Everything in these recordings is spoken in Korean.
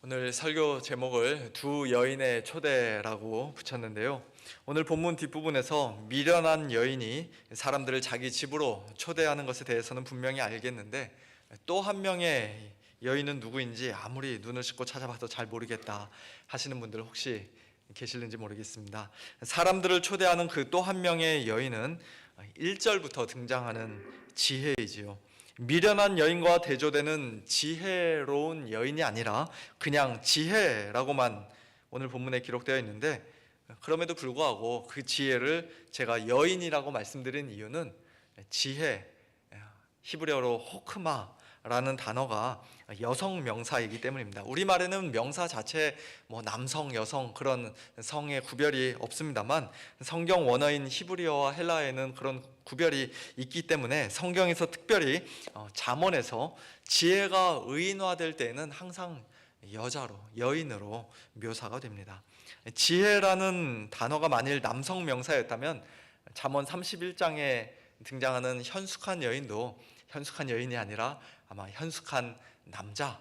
오늘 설교 제목을 두 여인의 초대라고 붙였는데요. 오늘 본문 뒷부분에서 미련한 여인이 사람들을 자기 집으로 초대하는 것에 대해서는 분명히 알겠는데, 또 한 명의 여인은 누구인지 아무리 눈을 씻고 찾아봐도 잘 모르겠다 하시는 분들 혹시 계실는지 모르겠습니다. 사람들을 초대하는 그 또 한 명의 여인은 1절부터 등장하는 지혜이지요. 미련한 여인과 대조되는 지혜로운 여인이 아니라 그냥 지혜라고만 오늘 본문에 기록되어 있는데, 그럼에도 불구하고 그 지혜를 제가 여인이라고 말씀드린 이유는 지혜, 히브리어로 호크마라는 단어가 여성 명사이기 때문입니다. 우리말에는 명사 자체 남성, 여성 그런 성의 구별이 없습니다만, 성경 원어인 히브리어와 헬라어에는 그런 구별이 있기 때문에 성경에서 특별히 잠언에서 지혜가 의인화될 때에는 항상 여자로, 여인으로 묘사가 됩니다. 지혜라는 단어가 만일 남성 명사였다면 잠언 31장에 등장하는 현숙한 여인도 현숙한 여인이 아니라 아마 현숙한 남자,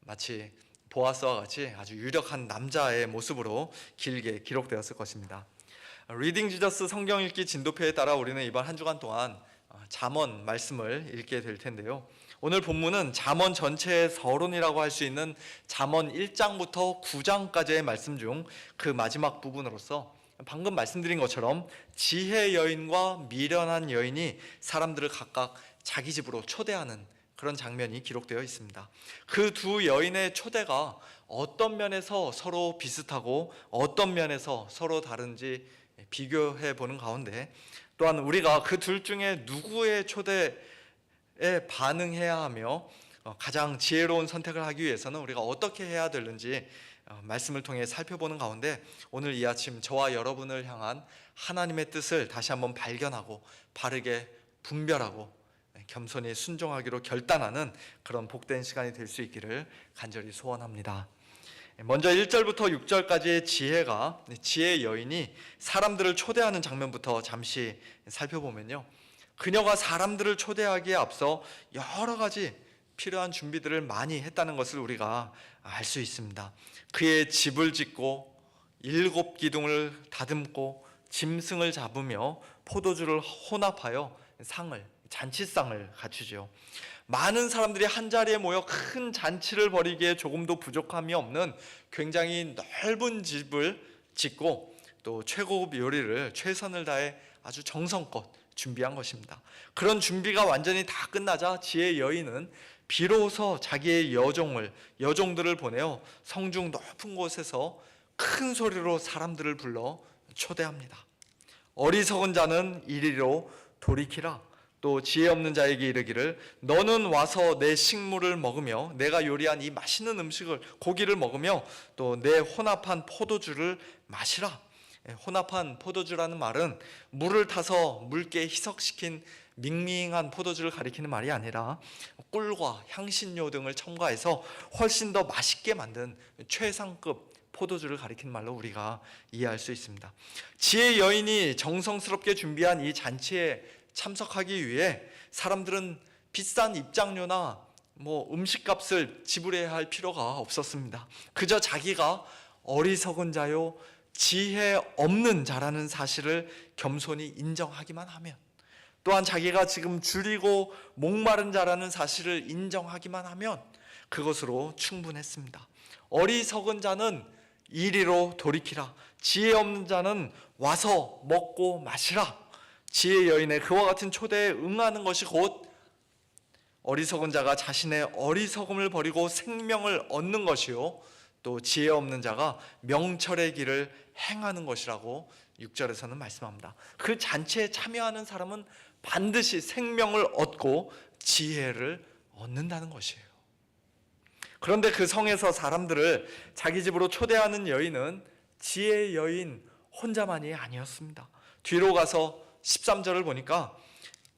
마치 보아스와 같이 아주 유력한 남자의 모습으로 길게 기록되었을 것입니다. 리딩 지저스 성경 읽기 진도표에 따라 우리는 이번 한 주간 동안 잠언 말씀을 읽게 될 텐데요. 오늘 본문은 잠언 전체의 서론이라고 할 수 있는 잠언 1장부터 9장까지의 말씀 중 그 마지막 부분으로서 방금 말씀드린 것처럼 지혜 여인과 미련한 여인이 사람들을 각각 자기 집으로 초대하는 그런 장면이 기록되어 있습니다. 그 두 여인의 초대가 어떤 면에서 서로 비슷하고 어떤 면에서 서로 다른지 비교해 보는 가운데, 또한 우리가 그 둘 중에 누구의 초대에 반응해야 하며 가장 지혜로운 선택을 하기 위해서는 우리가 어떻게 해야 되는지 말씀을 통해 살펴보는 가운데, 오늘 이 아침 저와 여러분을 향한 하나님의 뜻을 다시 한번 발견하고 바르게 분별하고 겸손히 순종하기로 결단하는 그런 복된 시간이 될 수 있기를 간절히 소원합니다. 먼저 1절부터 6절까지의 지혜 여인이 사람들을 초대하는 장면부터 잠시 살펴보면요, 그녀가 사람들을 초대하기에 앞서 여러 가지 필요한 준비들을 많이 했다는 것을 우리가 알 수 있습니다. 그의 집을 짓고 7 기둥을 다듬고 짐승을 잡으며 포도주를 혼합하여 잔치상을 갖추죠. 많은 사람들이 한자리에 모여 큰 잔치를 벌이기에 조금도 부족함이 없는 굉장히 넓은 집을 짓고 또 최고급 요리를 최선을 다해 아주 정성껏 준비한 것입니다. 그런 준비가 완전히 다 끝나자 지혜 여인은 비로소 자기의 여종들을 보내어 성중 높은 곳에서 큰 소리로 사람들을 불러 초대합니다. 어리석은 자는 이리로 돌이키라. 또 지혜 없는 자에게 이르기를 너는 와서 내 식물을 먹으며 내가 요리한 이 맛있는 고기를 먹으며 또 내 혼합한 포도주를 마시라. 혼합한 포도주라는 말은 물을 타서 묽게 희석시킨 밍밍한 포도주를 가리키는 말이 아니라 꿀과 향신료 등을 첨가해서 훨씬 더 맛있게 만든 최상급 포도주를 가리키는 말로 우리가 이해할 수 있습니다. 지혜 여인이 정성스럽게 준비한 이 잔치에 참석하기 위해 사람들은 비싼 입장료나 음식값을 지불해야 할 필요가 없었습니다. 그저 자기가 어리석은 자요 지혜 없는 자라는 사실을 겸손히 인정하기만 하면, 또한 자기가 지금 줄이고 목마른 자라는 사실을 인정하기만 하면 그것으로 충분했습니다. 어리석은 자는 이리로 돌이키라. 지혜 없는 자는 와서 먹고 마시라. 지혜 여인의 그와 같은 초대에 응하는 것이 곧 어리석은 자가 자신의 어리석음을 버리고 생명을 얻는 것이요, 또 지혜 없는 자가 명철의 길을 행하는 것이라고 6절에서는 말씀합니다. 그 잔치에 참여하는 사람은 반드시 생명을 얻고 지혜를 얻는다는 것이에요. 그런데 그 성에서 사람들을 자기 집으로 초대하는 여인은 지혜 여인 혼자만이 아니었습니다. 뒤로 가서 13절을 보니까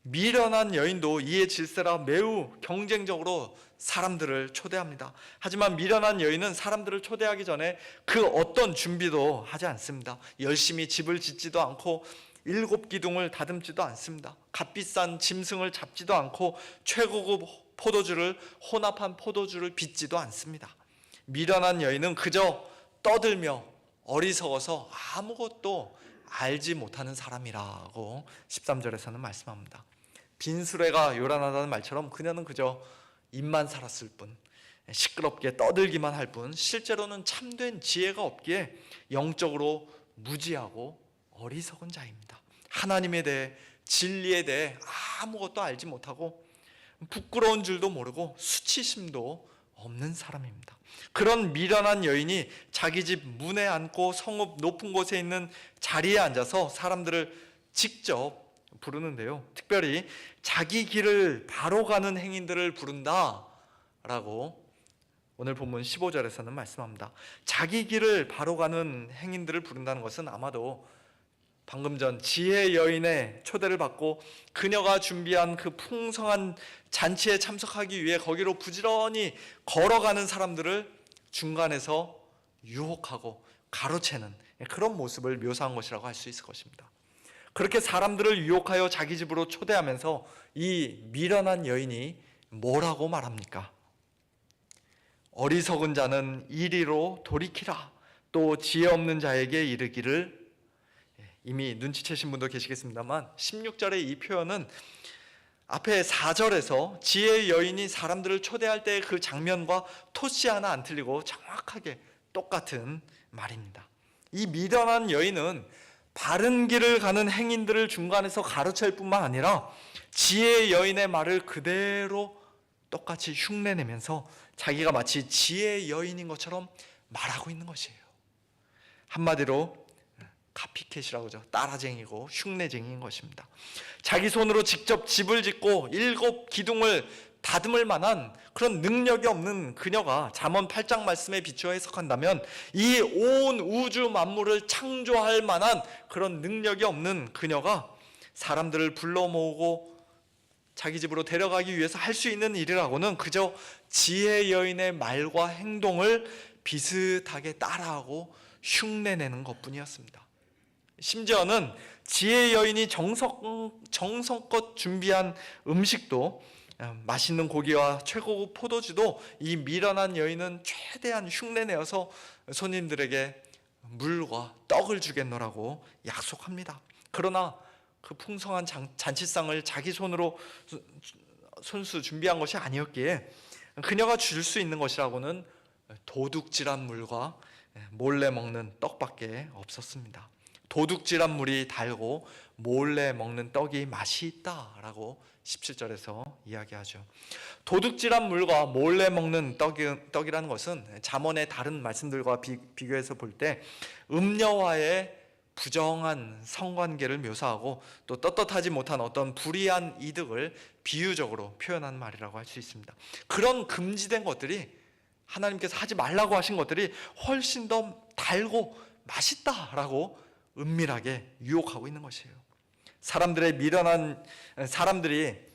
미련한 여인도 이에 질세라 매우 경쟁적으로 사람들을 초대합니다. 하지만 미련한 여인은 사람들을 초대하기 전에 그 어떤 준비도 하지 않습니다. 열심히 집을 짓지도 않고 7 기둥을 다듬지도 않습니다. 값비싼 짐승을 잡지도 않고 최고급 포도주를 혼합한 포도주를 빚지도 않습니다. 미련한 여인은 그저 떠들며 어리석어서 아무것도 알지 못하는 사람이라고 13절에서는 말씀합니다. 빈수레가 요란하다는 말처럼 그녀는 그저 입만 살았을 뿐, 시끄럽게 떠들기만 할 뿐, 실제로는 참된 지혜가 없기에 영적으로 무지하고 어리석은 자입니다. 하나님에 대해, 진리에 대해 아무것도 알지 못하고 부끄러운 줄도 모르고 수치심도 없는 사람입니다. 그런 미련한 여인이 자기 집 문에 앉고 성읍 높은 곳에 있는 자리에 앉아서 사람들을 직접 부르는데요, 특별히 자기 길을 바로 가는 행인들을 부른다 라고 오늘 본문 15절에서는 말씀합니다. 자기 길을 바로 가는 행인들을 부른다는 것은 아마도 방금 전 지혜 여인의 초대를 받고 그녀가 준비한 그 풍성한 잔치에 참석하기 위해 거기로 부지런히 걸어가는 사람들을 중간에서 유혹하고 가로채는 그런 모습을 묘사한 것이라고 할 수 있을 것입니다. 그렇게 사람들을 유혹하여 자기 집으로 초대하면서 이 미련한 여인이 뭐라고 말합니까? 어리석은 자는 이리로 돌이키라, 또 지혜 없는 자에게 이르기를. 이미 눈치채신 분도 계시겠습니다만 16절의 이 표현은 앞에 4절에서 지혜의 여인이 사람들을 초대할 때의 그 장면과 토씨 하나 안 틀리고 정확하게 똑같은 말입니다. 이 미련한 여인은 바른 길을 가는 행인들을 중간에서 가로챌 뿐만 아니라 지혜의 여인의 말을 그대로 똑같이 흉내내면서 자기가 마치 지혜의 여인인 것처럼 말하고 있는 것이에요. 한마디로 카피캣이라고 하죠. 따라쟁이고 흉내쟁이인 것입니다. 자기 손으로 직접 집을 짓고 7 기둥을 다듬을 만한 그런 능력이 없는 그녀가 잠언 8장 말씀에 비추어 해석한다면 이 온 우주 만물을 창조할 만한 그런 능력이 없는 그녀가 사람들을 불러 모으고 자기 집으로 데려가기 위해서 할 수 있는 일이라고는 그저 지혜 여인의 말과 행동을 비슷하게 따라하고 흉내내는 것뿐이었습니다. 심지어는 지혜 여인이 정성껏 준비한 음식도, 맛있는 고기와 최고급 포도주도 이 미련한 여인은 최대한 흉내내어서 손님들에게 물과 떡을 주겠노라고 약속합니다. 그러나 그 풍성한 잔치상을 자기 손으로 손수 준비한 것이 아니었기에 그녀가 줄 수 있는 것이라고는 도둑질한 물과 몰래 먹는 떡밖에 없었습니다. 도둑질한 물이 달고 몰래 먹는 떡이 맛이 있다라고 17절에서 이야기하죠. 도둑질한 물과 몰래 먹는 떡이라는 것은 잠언의 다른 말씀들과 비교해서 볼 때 음녀와의 부정한 성관계를 묘사하고 또 떳떳하지 못한 어떤 불이한 이득을 비유적으로 표현한 말이라고 할 수 있습니다. 그런 금지된 것들이, 하나님께서 하지 말라고 하신 것들이 훨씬 더 달고 맛있다라고 은밀하게 유혹하고 있는 것이에요. 사람들이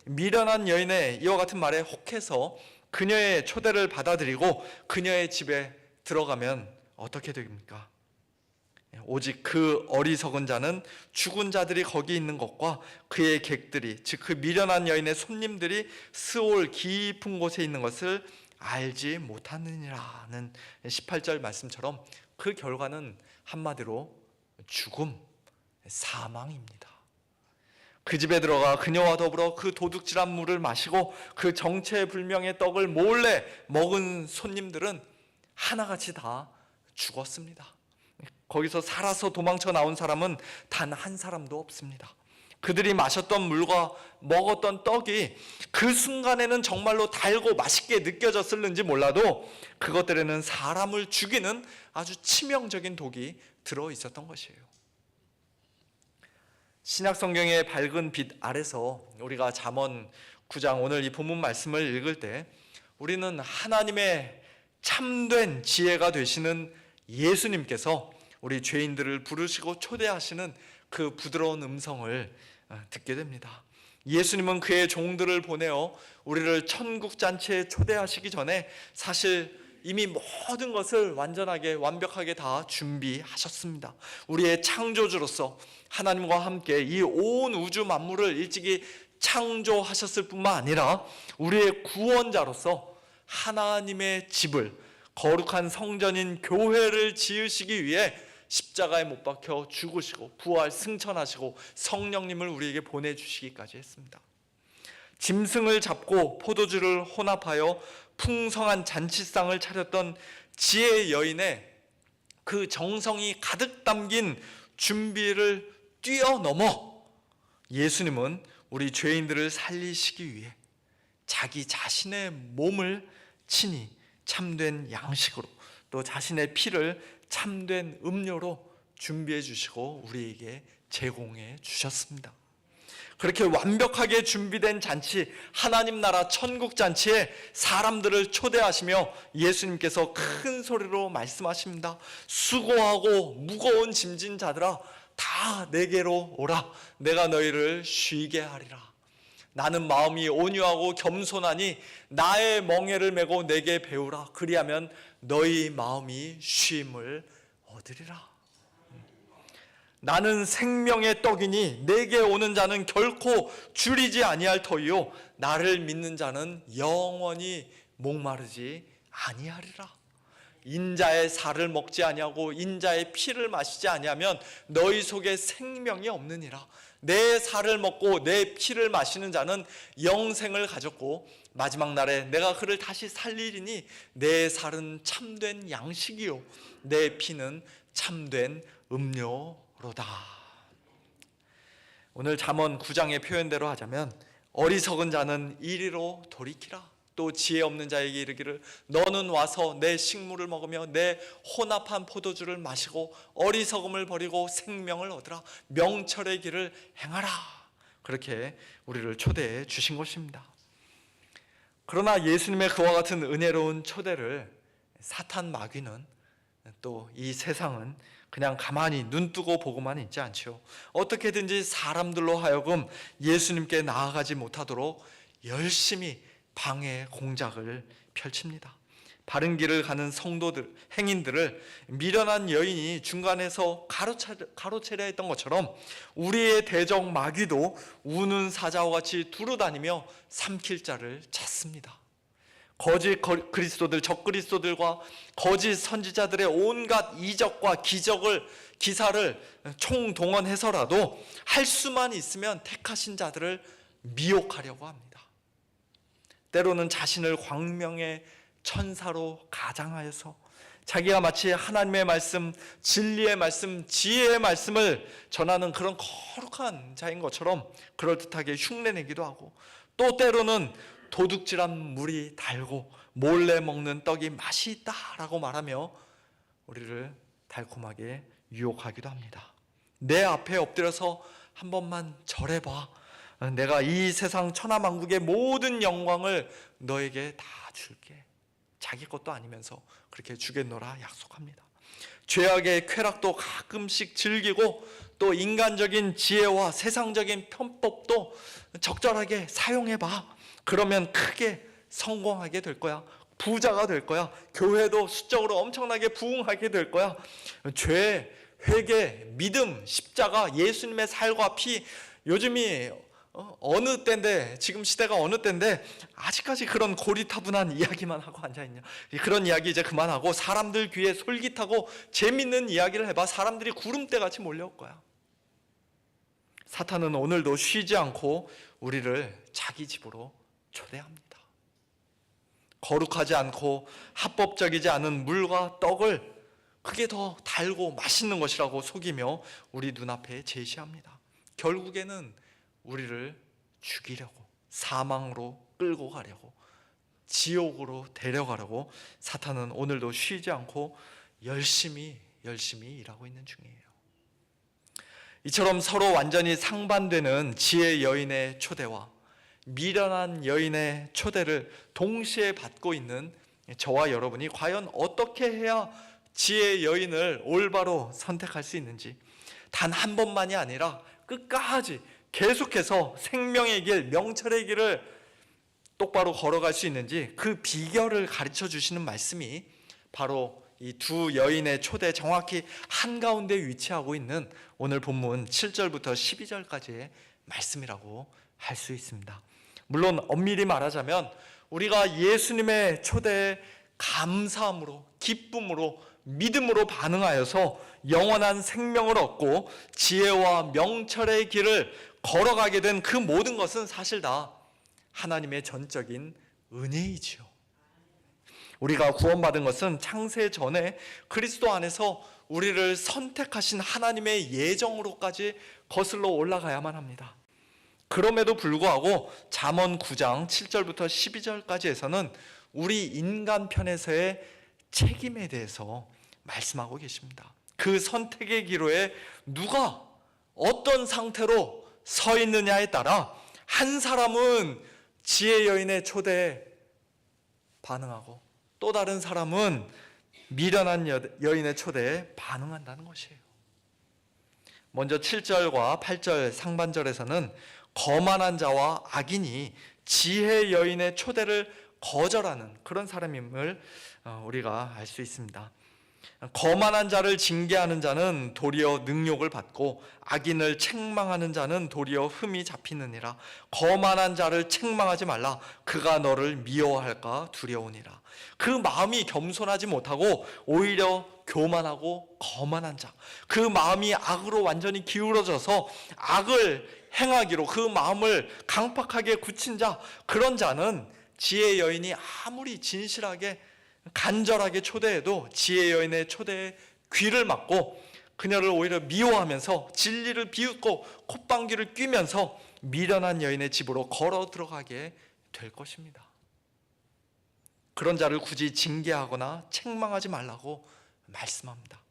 미련한 여인의 이와 같은 말에 혹해서 그녀의 초대를 받아들이고 그녀의 집에 들어가면 어떻게 됩니까? 오직 그 어리석은 자는 죽은 자들이 거기 있는 것과 그의 객들이, 즉 그 미련한 여인의 손님들이 스올 깊은 곳에 있는 것을 알지 못하느니라는 18절 말씀처럼 그 결과는 한마디로 죽음, 사망입니다. 그 집에 들어가 그녀와 더불어 그 도둑질한 물을 마시고 그 정체불명의 떡을 몰래 먹은 손님들은 하나같이 다 죽었습니다. 거기서 살아서 도망쳐 나온 사람은 단 한 사람도 없습니다. 그들이 마셨던 물과 먹었던 떡이 그 순간에는 정말로 달고 맛있게 느껴졌을는지 몰라도 그것들에는 사람을 죽이는 아주 치명적인 독이 들어 있었던 것이에요. 신약 성경의 밝은 빛 아래서 우리가 잠언 9장 오늘 이 본문 말씀을 읽을 때 우리는 하나님의 참된 지혜가 되시는 예수님께서 우리 죄인들을 부르시고 초대하시는 그 부드러운 음성을 듣게 됩니다. 예수님은 그의 종들을 보내어 우리를 천국 잔치에 초대하시기 전에 사실 이미 모든 것을 완벽하게 다 준비하셨습니다. 우리의 창조주로서 하나님과 함께 이 온 우주 만물을 일찍이 창조하셨을 뿐만 아니라 우리의 구원자로서 하나님의 집을, 거룩한 성전인 교회를 지으시기 위해 십자가에 못 박혀 죽으시고 부활 승천하시고 성령님을 우리에게 보내주시기까지 했습니다. 짐승을 잡고 포도주를 혼합하여 풍성한 잔치상을 차렸던 지혜의 여인의 그 정성이 가득 담긴 준비를 뛰어넘어 예수님은 우리 죄인들을 살리시기 위해 자기 자신의 몸을 친히 참된 양식으로 또 자신의 피를 참된 음료로 준비해 주시고 우리에게 제공해 주셨습니다. 그렇게 완벽하게 준비된 잔치, 하나님 나라 천국 잔치에 사람들을 초대하시며 예수님께서 큰 소리로 말씀하십니다. 수고하고 무거운 짐진 자들아 다 내게로 오라. 내가 너희를 쉬게 하리라. 나는 마음이 온유하고 겸손하니 나의 멍에를 메고 내게 배우라. 그리하면 너희 마음이 쉼을 얻으리라. 나는 생명의 떡이니 내게 오는 자는 결코 줄이지 아니할 터이요 나를 믿는 자는 영원히 목마르지 아니하리라. 인자의 살을 먹지 아니하고 인자의 피를 마시지 아니하면 너희 속에 생명이 없느니라. 내 살을 먹고 내 피를 마시는 자는 영생을 가졌고 마지막 날에 내가 그를 다시 살리리니 내 살은 참된 양식이요 내 피는 참된 음료로다. 오늘 잠언 9장의 표현대로 하자면 어리석은 자는 이리로 돌이키라. 또 지혜 없는 자에게 이르기를 너는 와서 내 식물을 먹으며 내 혼합한 포도주를 마시고 어리석음을 버리고 생명을 얻으라. 명철의 길을 행하라. 그렇게 우리를 초대해 주신 것입니다. 그러나 예수님의 그와 같은 은혜로운 초대를 사탄 마귀는 또 이 세상은 그냥 가만히 눈뜨고 보고만 있지 않죠. 어떻게든지 사람들로 하여금 예수님께 나아가지 못하도록 열심히 방해 공작을 펼칩니다. 바른 길을 가는 성도들, 행인들을 미련한 여인이 중간에서 가로채려 했던 것처럼 우리의 대적 마귀도 우는 사자와 같이 두루다니며 삼킬 자를 찾습니다. 거짓 그리스도들, 적그리스도들과 거짓 선지자들의 온갖 이적과 기사를 총동원해서라도 할 수만 있으면 택하신 자들을 미혹하려고 합니다. 때로는 자신을 광명의 천사로 가장하여서 자기가 마치 하나님의 말씀, 진리의 말씀, 지혜의 말씀을 전하는 그런 거룩한 자인 것처럼 그럴듯하게 흉내내기도 하고, 또 때로는 도둑질한 물이 달고 몰래 먹는 떡이 맛이 있다라고 말하며 우리를 달콤하게 유혹하기도 합니다. 내 앞에 엎드려서 한 번만 절해봐. 내가 이 세상 천하만국의 모든 영광을 너에게 다 줄게. 자기 것도 아니면서 그렇게 주겠노라 약속합니다. 죄악의 쾌락도 가끔씩 즐기고 또 인간적인 지혜와 세상적인 편법도 적절하게 사용해봐. 그러면 크게 성공하게 될 거야. 부자가 될 거야. 교회도 수적으로 엄청나게 부흥하게 될 거야. 죄, 회개, 믿음, 십자가, 예수님의 살과 피, 요즘이 어느 때인데, 지금 시대가 어느 때인데 아직까지 그런 고리타분한 이야기만 하고 앉아있냐. 그런 이야기 이제 그만하고 사람들 귀에 솔깃하고 재밌는 이야기를 해봐. 사람들이 구름대같이 몰려올 거야. 사탄은 오늘도 쉬지 않고 우리를 자기 집으로 초대합니다. 거룩하지 않고 합법적이지 않은 물과 떡을 그게 더 달고 맛있는 것이라고 속이며 우리 눈앞에 제시합니다. 결국에는 우리를 죽이려고, 사망으로 끌고 가려고, 지옥으로 데려가려고 사탄은 오늘도 쉬지 않고 열심히 일하고 있는 중이에요. 이처럼 서로 완전히 상반되는 지혜 여인의 초대와 미련한 여인의 초대를 동시에 받고 있는 저와 여러분이 과연 어떻게 해야 지혜 여인을 올바로 선택할 수 있는지, 단 한 번만이 아니라 끝까지 계속해서 생명의 길, 명철의 길을 똑바로 걸어갈 수 있는지 그 비결을 가르쳐 주시는 말씀이 바로 이 두 여인의 초대 정확히 한가운데 위치하고 있는 오늘 본문 7절부터 12절까지의 말씀이라고 할 수 있습니다. 물론 엄밀히 말하자면 우리가 예수님의 초대에 감사함으로, 기쁨으로, 믿음으로 반응하여서 영원한 생명을 얻고 지혜와 명철의 길을 걸어가게 된 그 모든 것은 사실 다 하나님의 전적인 은혜이지요. 우리가 구원받은 것은 창세 전에 그리스도 안에서 우리를 선택하신 하나님의 예정으로까지 거슬러 올라가야만 합니다. 그럼에도 불구하고 잠언 9장 7절부터 12절까지에서는 우리 인간 편에서의 책임에 대해서 말씀하고 계십니다. 그 선택의 기로에 누가 어떤 상태로 서 있느냐에 따라 한 사람은 지혜 여인의 초대에 반응하고 또 다른 사람은 미련한 여인의 초대에 반응한다는 것이에요. 먼저 7절과 8절 상반절에서는 거만한 자와 악인이 지혜 여인의 초대를 거절하는 그런 사람임을 우리가 알 수 있습니다. 거만한 자를 징계하는 자는 도리어 능욕을 받고 악인을 책망하는 자는 도리어 흠이 잡히느니라. 거만한 자를 책망하지 말라. 그가 너를 미워할까 두려우니라. 그 마음이 겸손하지 못하고 오히려 교만하고 거만한 자, 그 마음이 악으로 완전히 기울어져서 악을 행하기로 그 마음을 강팍하게 굳힌 자, 그런 자는 지혜 여인이 아무리 진실하게 간절하게 초대해도 지혜 여인의 초대에 귀를 막고 그녀를 오히려 미워하면서 진리를 비웃고 콧방귀를 뀌면서 미련한 여인의 집으로 걸어 들어가게 될 것입니다. 그런 자를 굳이 징계하거나 책망하지 말라고 말씀합니다.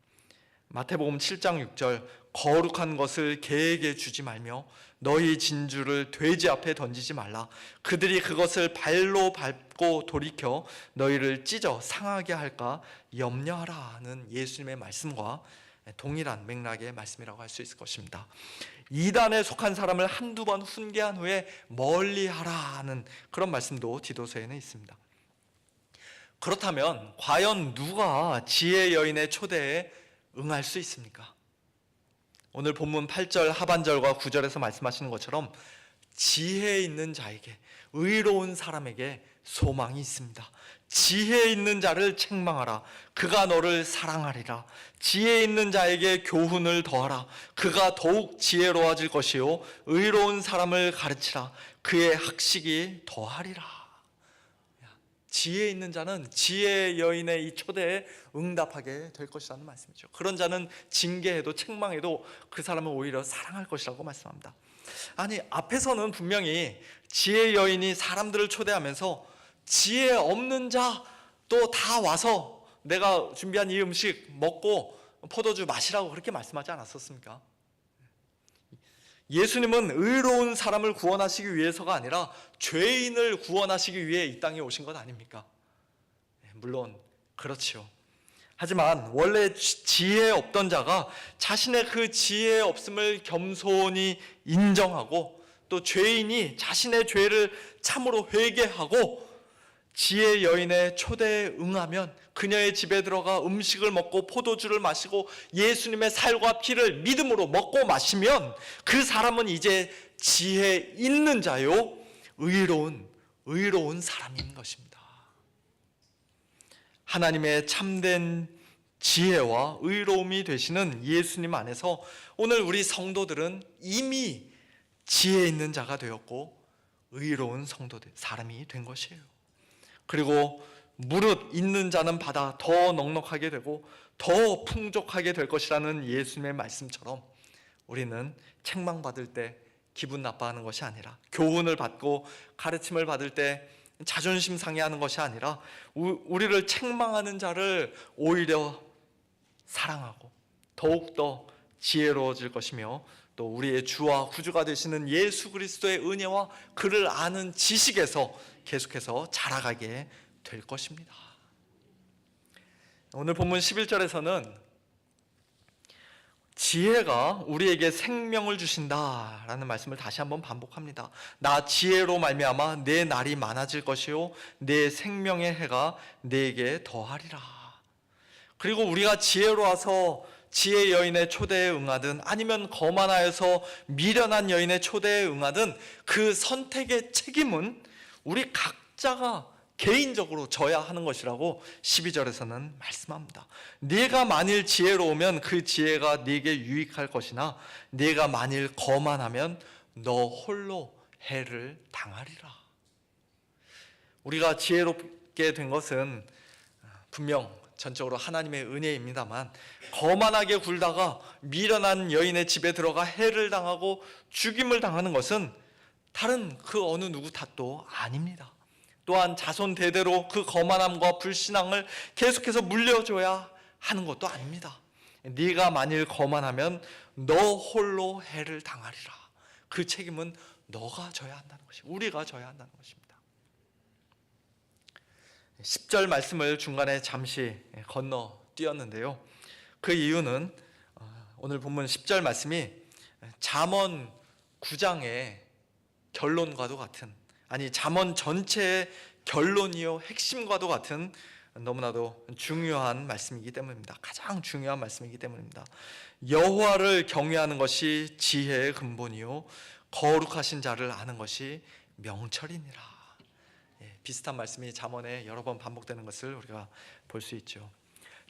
마태복음 7장 6절, 거룩한 것을 개에게 주지 말며 너희 진주를 돼지 앞에 던지지 말라. 그들이 그것을 발로 밟고 돌이켜 너희를 찢어 상하게 할까 염려하라는 예수님의 말씀과 동일한 맥락의 말씀이라고 할 수 있을 것입니다. 이단에 속한 사람을 한두 번 훈계한 후에 멀리하라는 그런 말씀도 디도서에는 있습니다. 그렇다면 과연 누가 지혜 여인의 초대에 응할 수 있습니까? 오늘 본문 8절 하반절과 9절에서 말씀하시는 것처럼 지혜 있는 자에게, 의로운 사람에게 소망이 있습니다. 지혜 있는 자를 책망하라. 그가 너를 사랑하리라. 지혜 있는 자에게 교훈을 더하라. 그가 더욱 지혜로워질 것이요 의로운 사람을 가르치라. 그의 학식이 더하리라. 지혜 있는 자는 지혜 여인의 이 초대에 응답하게 될 것이라는 말씀이죠. 그런 자는 징계해도 책망해도 그 사람은 오히려 사랑할 것이라고 말씀합니다. 아니, 앞에서는 분명히 지혜 여인이 사람들을 초대하면서 지혜 없는 자도 다 와서 내가 준비한 이 음식 먹고 포도주 마시라고 그렇게 말씀하지 않았었습니까? 예수님은 의로운 사람을 구원하시기 위해서가 아니라 죄인을 구원하시기 위해 이 땅에 오신 것 아닙니까? 물론 그렇지요. 하지만 원래 지혜 없던 자가 자신의 그 지혜 없음을 겸손히 인정하고 또 죄인이 자신의 죄를 참으로 회개하고 지혜 여인의 초대에 응하면 그녀의 집에 들어가 음식을 먹고 포도주를 마시고 예수님의 살과 피를 믿음으로 먹고 마시면 그 사람은 이제 지혜 있는 자요 의로운 사람인 것입니다. 하나님의 참된 지혜와 의로움이 되시는 예수님 안에서 오늘 우리 성도들은 이미 지혜 있는 자가 되었고 의로운 성도들, 사람이 된 것이에요. 그리고 무릇 있는 자는 받아 더 넉넉하게 되고 더 풍족하게 될 것이라는 예수님의 말씀처럼 우리는 책망받을 때 기분 나빠하는 것이 아니라, 교훈을 받고 가르침을 받을 때 자존심 상해하는 것이 아니라 우리를 책망하는 자를 오히려 사랑하고 더욱더 지혜로워질 것이며 또 우리의 주와 구주가 되시는 예수 그리스도의 은혜와 그를 아는 지식에서 계속해서 자라가게 될 것입니다. 오늘 본문 11절에서는 지혜가 우리에게 생명을 주신다라는 말씀을 다시 한번 반복합니다. 나 지혜로 말미암아 내 날이 많아질 것이요 내 생명의 해가 내게 더하리라. 그리고 우리가 지혜로워서 지혜 여인의 초대에 응하든 아니면 거만하여서 미련한 여인의 초대에 응하든 그 선택의 책임은 우리 각자가 개인적으로 져야 하는 것이라고 12절에서는 말씀합니다. 네가 만일 지혜로우면 그 지혜가 네게 유익할 것이나 네가 만일 거만하면 너 홀로 해를 당하리라. 우리가 지혜롭게 된 것은 분명 전적으로 하나님의 은혜입니다만, 거만하게 굴다가 미련한 여인의 집에 들어가 해를 당하고 죽임을 당하는 것은 다른 그 어느 누구 탓도 아닙니다. 또한 자손 대대로 그 거만함과 불신앙을 계속해서 물려줘야 하는 것도 아닙니다. 네가 만일 거만하면 너 홀로 해를 당하리라. 그 책임은 너가 져야 한다는 것이, 우리가 져야 한다는 것입니다. 10절 말씀을 중간에 잠시 건너뛰었는데요. 그 이유는 오늘 본문 10절 말씀이 잠언 9장의 결론과도 같은, 아니 잠언 전체의 결론이요 핵심과도 같은 너무나도 중요한 말씀이기 때문입니다. 가장 중요한 말씀이기 때문입니다. 여호와를 경외하는 것이 지혜의 근본이요 거룩하신 자를 아는 것이 명철이니라. 비슷한 말씀이 잠언에 여러 번 반복되는 것을 우리가 볼 수 있죠.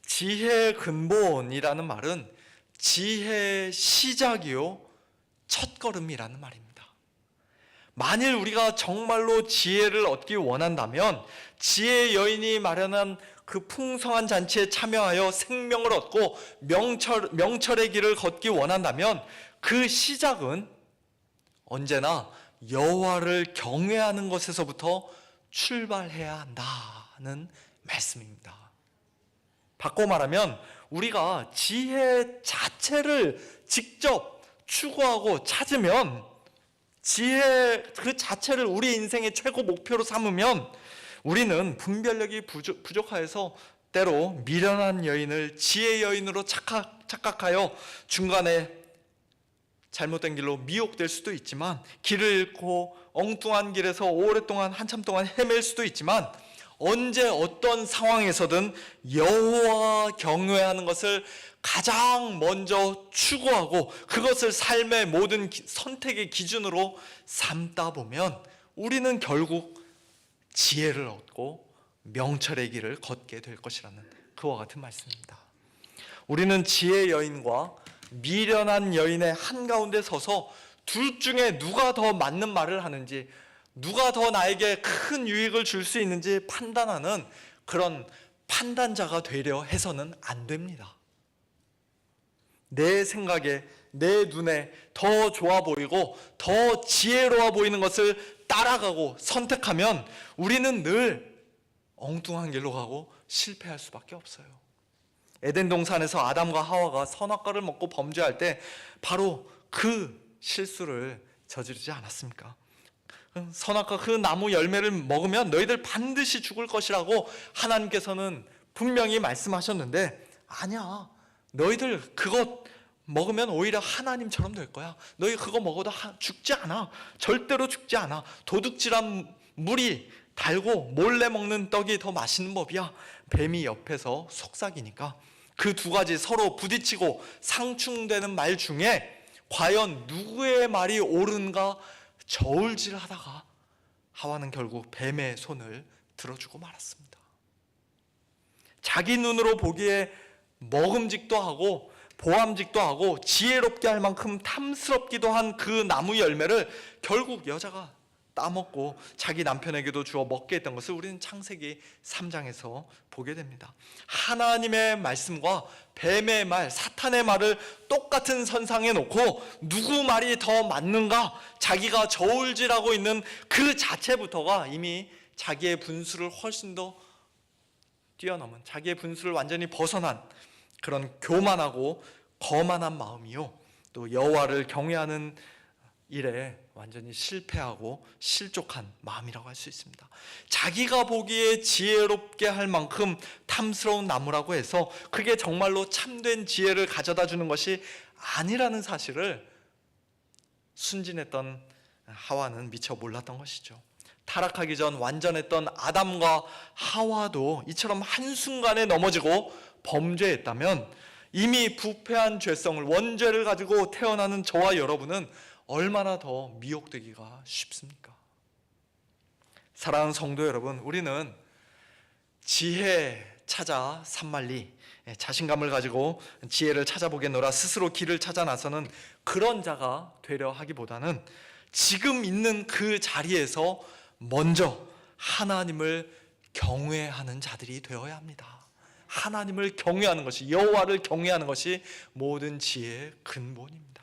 지혜의 근본이라는 말은 지혜의 시작이요 첫걸음이라는 말입니다. 만일 우리가 정말로 지혜를 얻기 원한다면, 지혜의 여인이 마련한 그 풍성한 잔치에 참여하여 생명을 얻고 명철의 길을 걷기 원한다면 그 시작은 언제나 여호와를 경외하는 것에서부터 출발해야 한다는 말씀입니다. 바꿔 말하면 우리가 지혜 자체를 직접 추구하고 찾으면, 지혜 그 자체를 우리 인생의 최고 목표로 삼으면, 우리는 분별력이 부족하여서 때로 미련한 여인을 지혜 여인으로 착각하여 중간에 잘못된 길로 미혹될 수도 있지만, 길을 잃고 엉뚱한 길에서 오랫동안 한참 동안 헤맬 수도 있지만, 언제 어떤 상황에서든 여호와 경외하는 것을 가장 먼저 추구하고 그것을 삶의 모든 선택의 기준으로 삼다 보면 우리는 결국 지혜를 얻고 명철의 길을 걷게 될 것이라는 그와 같은 말씀입니다. 우리는 지혜 여인과 미련한 여인의 한가운데 서서 둘 중에 누가 더 맞는 말을 하는지, 누가 더 나에게 큰 유익을 줄 수 있는지 판단하는 그런 판단자가 되려 해서는 안 됩니다. 내 생각에, 내 눈에 더 좋아 보이고 더 지혜로워 보이는 것을 따라가고 선택하면 우리는 늘 엉뚱한 길로 가고 실패할 수밖에 없어요. 에덴 동산에서 아담과 하와가 선악과를 먹고 범죄할 때 바로 그 실수를 저지르지 않았습니까? 선악과 그 나무 열매를 먹으면 너희들 반드시 죽을 것이라고 하나님께서는 분명히 말씀하셨는데, 아니야, 너희들 그것 먹으면 오히려 하나님처럼 될 거야. 너희 그거 먹어도 죽지 않아. 절대로 죽지 않아. 도둑질한 물이 달고 몰래 먹는 떡이 더 맛있는 법이야. 뱀이 옆에서 속삭이니까. 그 두 가지 서로 부딪히고 상충되는 말 중에 과연 누구의 말이 옳은가 저울질하다가 하와는 결국 뱀의 손을 들어주고 말았습니다. 자기 눈으로 보기에 먹음직도 하고 보암직도 하고 지혜롭게 할 만큼 탐스럽기도 한 그 나무 열매를 결국 여자가 따먹고 자기 남편에게도 주어 먹게 했던 것을 우리는 창세기 3장에서 보게 됩니다. 하나님의 말씀과 뱀의 말, 사탄의 말을 똑같은 선상에 놓고 누구 말이 더 맞는가 자기가 저울질하고 있는 그 자체부터가 이미 자기의 분수를 훨씬 더 뛰어넘은, 자기의 분수를 완전히 벗어난 그런 교만하고 거만한 마음이요, 또 여호와를 경외하는 일에 완전히 실패하고 실족한 마음이라고 할 수 있습니다. 자기가 보기에 지혜롭게 할 만큼 탐스러운 나무라고 해서 그게 정말로 참된 지혜를 가져다 주는 것이 아니라는 사실을 순진했던 하와는 미처 몰랐던 것이죠. 타락하기 전 완전했던 아담과 하와도 이처럼 한순간에 넘어지고 범죄했다면 이미 부패한 죄성을, 원죄를 가지고 태어나는 저와 여러분은 얼마나 더 미혹되기가 쉽습니까? 사랑하는 성도 여러분, 우리는 지혜 찾아 산만리, 자신감을 가지고 지혜를 찾아보겠노라 스스로 길을 찾아 나서는 그런 자가 되려 하기보다는 지금 있는 그 자리에서 먼저 하나님을 경외하는 자들이 되어야 합니다. 하나님을 경외하는 것이, 여호와를 경외하는 것이 모든 지혜의 근본입니다.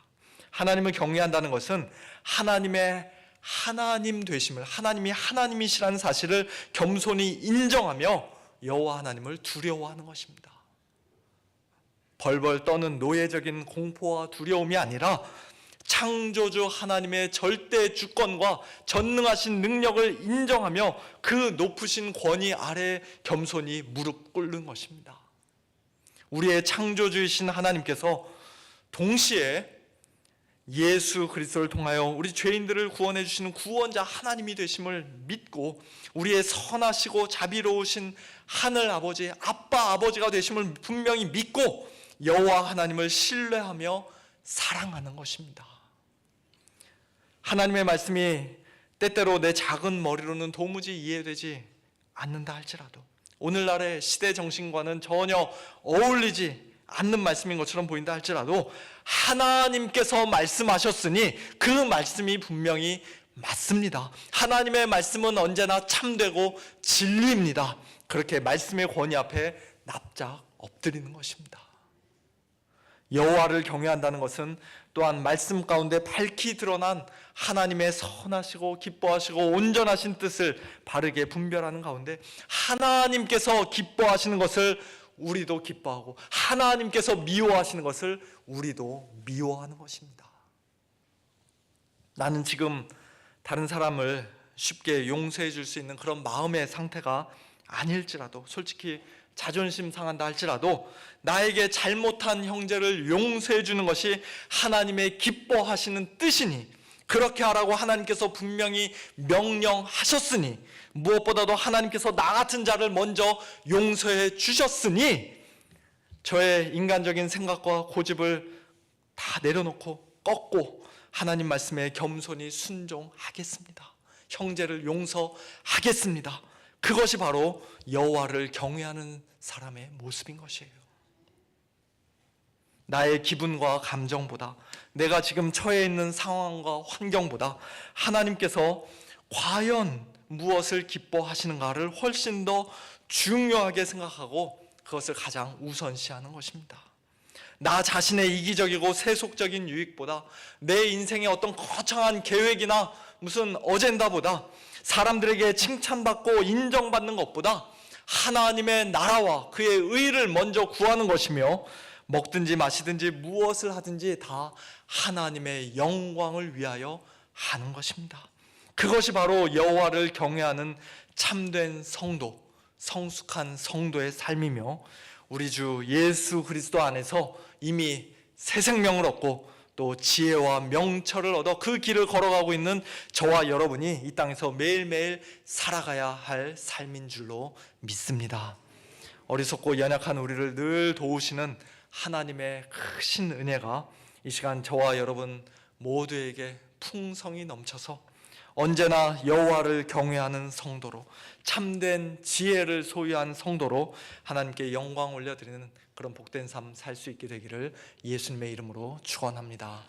하나님을 경외한다는 것은 하나님의 하나님 되심을, 하나님이 하나님이시라는 사실을 겸손히 인정하며 여호와 하나님을 두려워하는 것입니다. 벌벌 떠는 노예적인 공포와 두려움이 아니라 창조주 하나님의 절대 주권과 전능하신 능력을 인정하며 그 높으신 권위 아래 겸손히 무릎 꿇는 것입니다. 우리의 창조주이신 하나님께서 동시에 예수 그리스도를 통하여 우리 죄인들을 구원해 주시는 구원자 하나님이 되심을 믿고 우리의 선하시고 자비로우신 하늘 아버지, 아빠 아버지가 되심을 분명히 믿고 여호와 하나님을 신뢰하며 사랑하는 것입니다. 하나님의 말씀이 때때로 내 작은 머리로는 도무지 이해되지 않는다 할지라도, 오늘날의 시대 정신과는 전혀 어울리지 않는 말씀인 것처럼 보인다 할지라도 하나님께서 말씀하셨으니 그 말씀이 분명히 맞습니다. 하나님의 말씀은 언제나 참되고 진리입니다. 그렇게 말씀의 권위 앞에 납작 엎드리는 것입니다. 여호와를 경외한다는 것은 또한 말씀 가운데 밝히 드러난 하나님의 선하시고 기뻐하시고 온전하신 뜻을 바르게 분별하는 가운데 하나님께서 기뻐하시는 것을 우리도 기뻐하고 하나님께서 미워하시는 것을 우리도 미워하는 것입니다. 나는 지금 다른 사람을 쉽게 용서해 줄 수 있는 그런 마음의 상태가 아닐지라도, 솔직히 자존심 상한다 할지라도 나에게 잘못한 형제를 용서해 주는 것이 하나님의 기뻐하시는 뜻이니, 그렇게 하라고 하나님께서 분명히 명령하셨으니, 무엇보다도 하나님께서 나 같은 자를 먼저 용서해 주셨으니 저의 인간적인 생각과 고집을 다 내려놓고 꺾고 하나님 말씀에 겸손히 순종하겠습니다. 형제를 용서하겠습니다. 그것이 바로 여호와를 경외하는 사람의 모습인 것이에요. 나의 기분과 감정보다, 내가 지금 처해 있는 상황과 환경보다 하나님께서 과연 무엇을 기뻐하시는가를 훨씬 더 중요하게 생각하고 그것을 가장 우선시하는 것입니다. 나 자신의 이기적이고 세속적인 유익보다, 내 인생의 어떤 거창한 계획이나 무슨 어젠다보다, 사람들에게 칭찬받고 인정받는 것보다 하나님의 나라와 그의 의를 먼저 구하는 것이며, 먹든지 마시든지 무엇을 하든지 다 하나님의 영광을 위하여 하는 것입니다. 그것이 바로 여호와를 경외하는 참된 성도, 성숙한 성도의 삶이며, 우리 주 예수 그리스도 안에서 이미 새 생명을 얻고 또 지혜와 명철을 얻어 그 길을 걸어가고 있는 저와 여러분이 이 땅에서 매일매일 살아가야 할 삶인 줄로 믿습니다. 어리석고 연약한 우리를 늘 도우시는 하나님의 크신 은혜가 이 시간 저와 여러분 모두에게 풍성이 넘쳐서 언제나 여호와를 경외하는 성도로, 참된 지혜를 소유한 성도로 하나님께 영광 올려드리는 그런 복된 삶 살 수 있게 되기를 예수님의 이름으로 축원합니다.